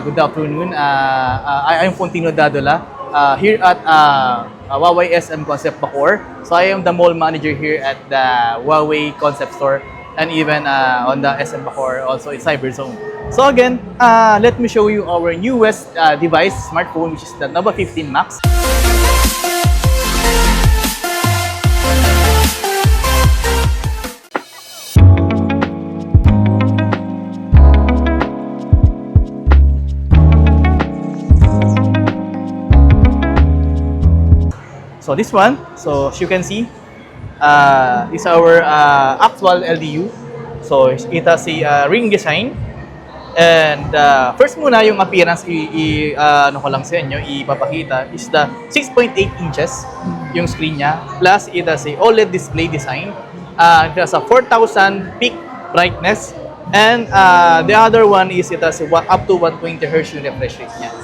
Good afternoon. I'm Fontino Dadola here at Huawei SM Concept Bacoor. So I am the mall manager here at the Huawei Concept Store and even on the SM Bacoor, also in Cyberzone. So again, let me show you our newest device, smartphone, which is the Nova 15 Max. So this one, so as you can see, is our actual LDU. So it has a ring design. And first muna yung appearance, ano ko lang sa inyo, ipapakita is the 6.8 inches yung screen niya. Plus it has a OLED display design. It has a 4,000 peak brightness. And the other one is it has up to 120 Hz yung refresh rate niya.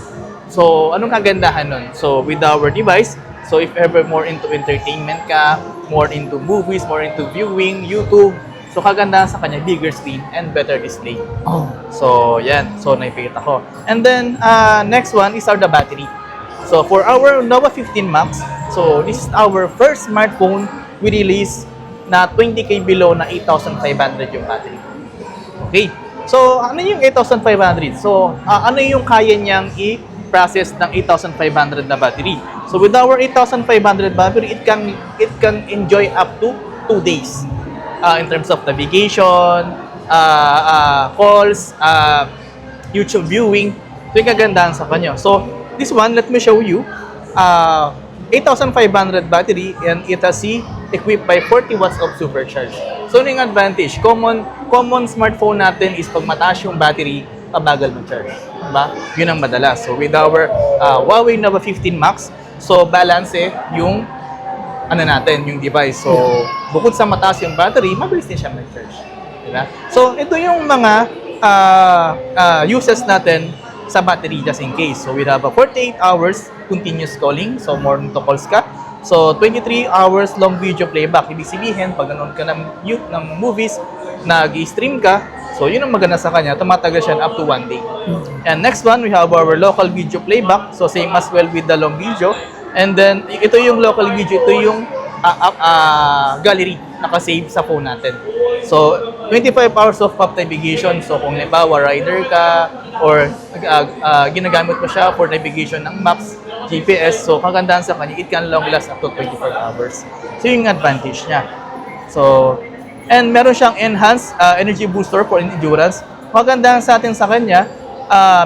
So anong kagandahan nun? So with our device, so if ever more into entertainment ka, more into movies, more into viewing, YouTube, so kagandahan sa kanya, bigger screen and better display. Oh. So yan, so nakikita ko. And then next one is the battery. So for our Nova 15 Max, so this is our first smartphone we release na 20K below na 8,500 yung battery. Okay. So ano yung 8,500? So ano yung kaya niyang i-process ng 8,500 na battery? So with our 8,500 battery, it can enjoy up to 2 days in terms of navigation, calls, YouTube viewing. So yung kagandahan sa kanya. So this one, let me show you. 8,500 battery and it has equipped by 40 watts of supercharge. So yung advantage, common smartphone natin is pag mataas yung battery, pabagal mag-charge. Diba? Yun ang madalas. So with our Huawei Nova 15 Max, so balance yung ano natin, yung device. So bukod sa mataas yung battery, mabilis din siya mag-charge. Diba? So ito yung mga uses natin sa battery just in case. So we have a 48 hours continuous calling. So more into calls ka. So 23 hours long video playback. Ibig sabihin, pag nanonood ka ng movies, nag-stream ka, so yun ang maganda sa kanya, tumatagal siya up to 1 day. And next one, we have our local video playback. So same as well with the long video. And then, ito yung local video, ito yung gallery nakasave sa phone natin. So 25 hours of pop navigation. So kung halimbawa rider ka or ginagamit mo siya for navigation ng maps, GPS, so kagandahan sa kanya, it can long last up to 24 hours. So yung advantage niya. So, and meron siyang enhanced energy booster for endurance. Kagandahan sa atin sa kanya,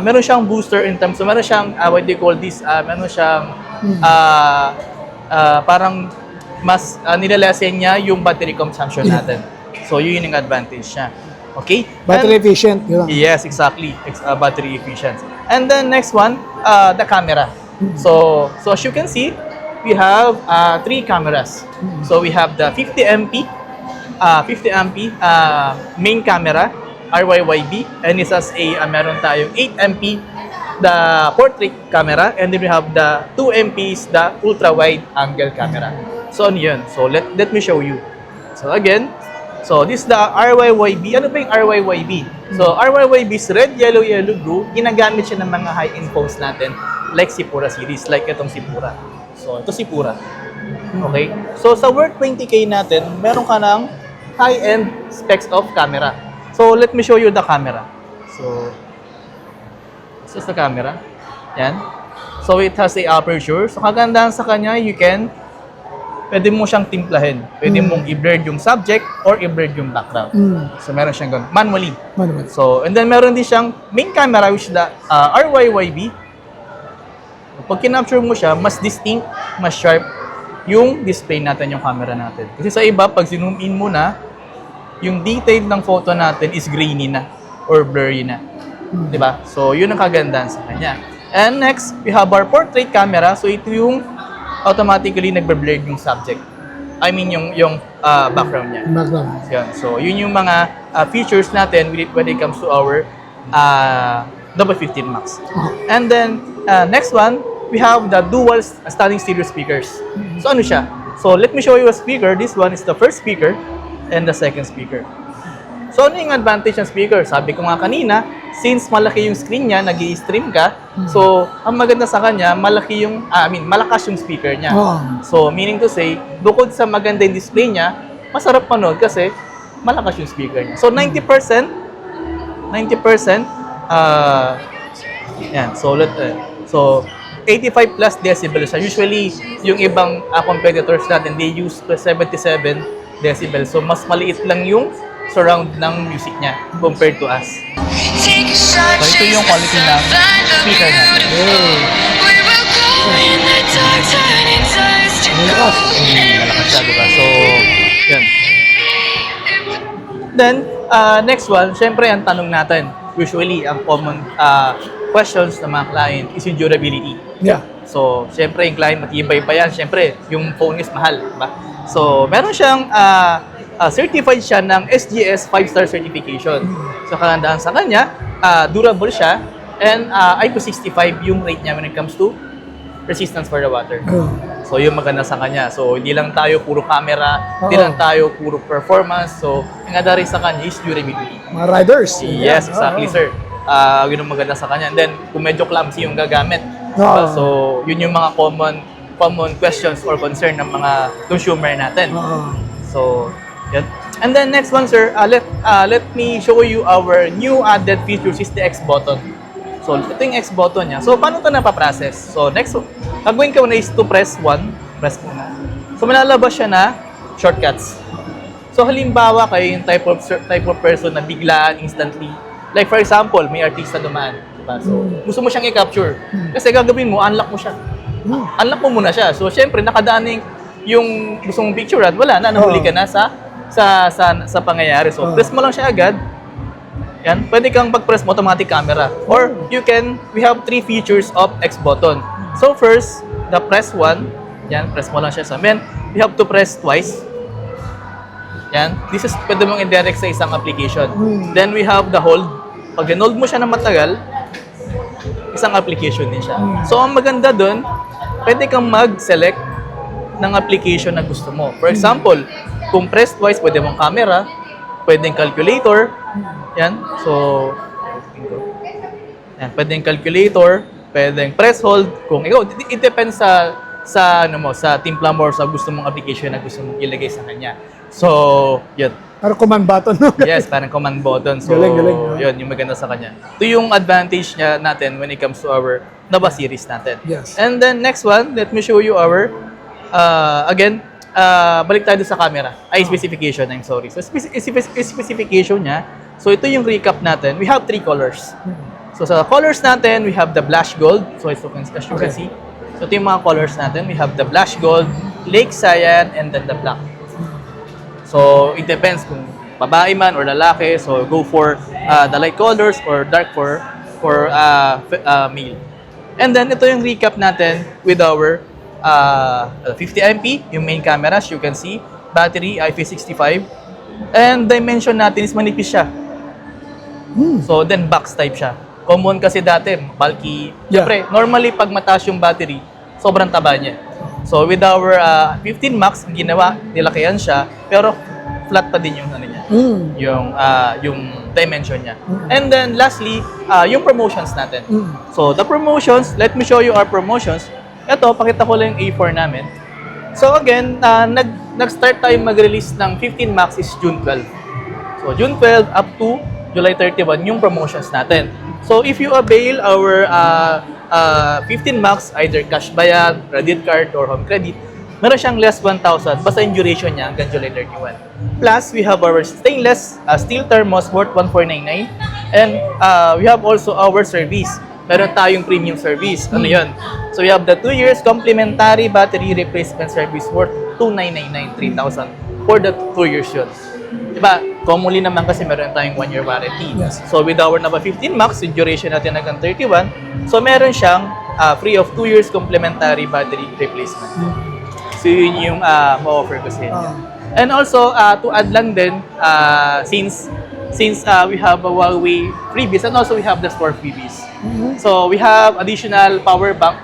meron siyang booster in terms, so meron siyang, what they call this, meron siyang parang mas nilalesen niya yung battery consumption natin. So yun yung advantage niya. Okay? Battery efficient. Yun. Yes, exactly. Battery efficient. And then next one, the camera. So as you can see, we have 3 cameras. So we have the 50 MP main camera, RYYB, and it has meron tayong 8 MP the portrait camera, and then we have the 2 MPs the ultra wide angle camera. So ano yun? So let me show you. So again, so this is the RYYB. Ano ba yung RYYB? So RYYB is red, yellow, blue. Ginagamit siya ng mga high-end phones natin like Sipura series, like itong Sipura. So ito Sipura. Okay? So sa worth 20K natin, meron ka ng high-end specs of camera. So let me show you the camera. So this is the camera. Yan. So it has a aperture. So kagandahan sa kanya, pwede mo siyang timplahin. Pwede mong i-blur yung subject or i-blur yung background. So meron siyang ganun. Manually. So, and then meron din siyang main camera which is the RYYB. Pag kinapture mo siya, mas distinct, mas sharp yung display natin, yung camera natin. Kasi sa iba, pag zoom in mo na, yung detail ng photo natin is grainy na or blurry na. Diba? So, yun ang kagandahan sa kanya. And next, we have our portrait camera. So, ito yung automatically nagbe-blur yung subject. I mean, yung background niya. Background. Yan. So, yun yung mga features natin when it comes to our Nova 15 Max. And then, next one, we have the dual standing stereo speakers. So, ano siya? So, let me show you a speaker. This one is the first speaker and the second speaker. So, ano yung advantage ng speaker? Sabi ko nga kanina, since malaki yung screen niya, nag-i-stream ka, so ang maganda sa kanya, malaki yung, malakas yung speaker niya. So, meaning to say, bukod sa maganda yung display niya, masarap manood kasi malakas yung speaker niya. So, 90%, yan, solid. So, 85 plus decibels siya. Usually, yung ibang competitors natin, they use 77 decibels. So, mas maliit lang yung surround ng music niya compared to us. So, ito yung quality ng speaker natin. Malakas siya, diba? So, yan. Then, next one, syempre, ang tanong natin, usually, ang common questions ng mga client is yung durability. Yeah. So, syempre, yung client, matibay pa yan. Syempre, yung phone is mahal, diba? So, meron siyang certified siya ng SGS 5-star certification. So, kagandahan sa kanya, durable siya, and IP65 yung rate niya when it comes to resistance for the water. So, yung maganda sa kanya. So, hindi lang tayo puro camera, hindi lang tayo puro performance. So, yung ada rin sa kanya is durability. Mga riders. Yes, exactly, sir. Yun yung maganda sa kanya. And then, kung medyo clumsy yung gagamit, so, yun yung mga common questions or concern ng mga consumer natin. So, yan. And then next one, sir, let me show you our new added features is the X button. So, ito yung X button niya. So, paano ito napaprocess? So, next, gagawin ka muna is to press 1. Press muna. So, malalabas siya na shortcuts. So, halimbawa kayo yung type of person na biglaan, instantly. Like, for example, may artista dumaan. Diba? So, gusto mo siyang i-capture. Kasi gagawin mo, unlock mo siya. Unlock mo muna siya. So, syempre, nakadaan yung gusto mong picturean, wala na, nahuli ka na sa pangyayari. So, press mo lang siya agad. Yan, pwede kang pag-press mo automatic camera. Or we have 3 features of X button. So, first, the press 1. Yan, press mo lang siya sa men. We have to press twice. Yan, this is pwede mong i-direct sa isang application. Then, we have the hold. Pag hold mo siya na matagal, isang application din siya. So, ang maganda dun, pwede kang mag-select ng application na gusto mo. For example, kung press twice, pwede mong camera, pwedeng calculator. Yan. So, yan, pwedeng calculator, pwedeng press hold. Kung ikaw, it depends sa timpla mo or sa gusto mong application na gusto mong ilagay sa kanya. So, yun. Parang command button, no? Yes, parang command button. So, galing. yun, yung maganda sa kanya. Ito yung advantage niya natin when it comes to our Nova series natin. Yes. And then, next one, let me show you our, balik tayo sa camera. Specification, I'm sorry. So, specification niya, so ito yung recap natin. We have 3 colors. So, sa colors natin, we have the blush gold. So, as you can see. So, ito yung mga colors natin. We have the blush gold, lake cyan, and then the black. So, it depends kung babae man or lalaki. So, go for the light colors or dark for male. And then, ito yung recap natin with our 50MP, yung main camera, as you can see. Battery, IP65. And dimension natin is manipis siya. So, then box type siya. Common kasi dati, bulky. Siyempre, normally, pag mataas yung battery, sobrang taba niya. So, with our 15 Max, ginawa, nilakihan siya, pero flat pa din yung ano niya. Yung dimension niya. And then, lastly, yung promotions natin. So, the promotions, let me show you our promotions. Ito, pakita ko lang yung A4 namin. So, again, nag-start tayo mag-release ng 15 Max is June 12. So, June 12 up to July 31 yung promotions natin. So, if you avail our 15 Max, either cash bayan, credit card, or home credit, meron siyang less 1,000, basta yung duration niya hanggang July 31. Plus, we have our stainless steel thermos worth 1,499. And we have also our service. Meron tayong premium service. Ano yun? So, we have the 2 years complimentary battery replacement service worth 2,999, 3,000 for the 2 years yun. Diba? Commonly naman kasi meron tayong 1-year warranty. Yes. So, with our Nova 15 Max, yung duration natin hanggang 31, so meron siyang free of 2 years complimentary battery replacement. So, yun yung ma-offer ko sa inyo. And also, to add lang din, since we have a Huawei freebies and also we have the store freebies. So, we have additional power bank,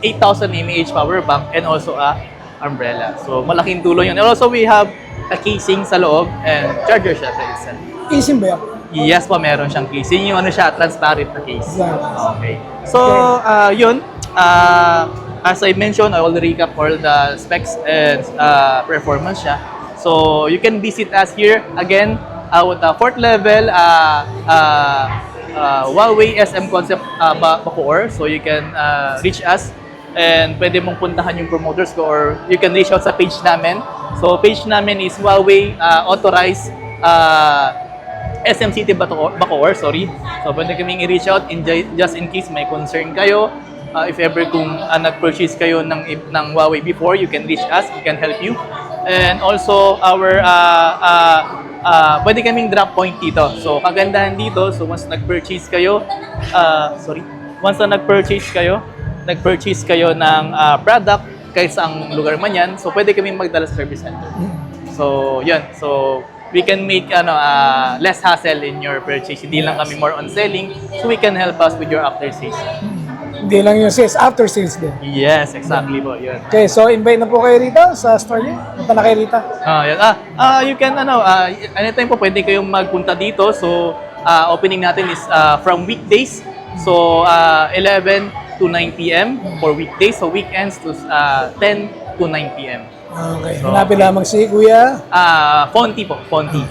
8,000 mAh power bank, and also a umbrella. So, malaking tulong yun. And also, we have a casing sa loob and charger siya sa itself. eSIM ba yan? Yes po, meron siyang case. Yun yung ano siya, transparent na case. Exactly. Okay. So, yun. As I mentioned, I will recap all the specs and performance siya. So, you can visit us here again with the 4th level Huawei SM Concept Bacoor. So, you can reach us and pwede mong puntahan yung promoters ko or you can reach out sa page namin. So, page namin is Huawei Authorized SM City Bacoor, sorry. So, pwede kaming i-reach out just in case may concern kayo. If ever kung nag-purchase kayo ng Huawei before, you can reach us, we can help you. And also, our pwede kaming drop point dito. So, kagandahan dito, so once nag-purchase kayo, once na nag-purchase kayo ng product, kahit saang lugar man yan, so pwede kaming magdala sa service center. So, yun. So, we can make less hassle in your purchase. Hindi lang kami more on selling, so we can help us with your after sales. Hindi lang yung sales, after sales din. Yes, exactly po, yun. Okay, so invite na po kayo rito sa store niyo. Punta na kayo rito. Yun. You can, anytime po pwede kayong magpunta dito. So, opening natin is from weekdays. So, 11 to 9 p.m. for weekdays. So, weekends to 10 to 9 p.m. Okay, So, hanapin lamang si Kuya. Fonty po, Fonty.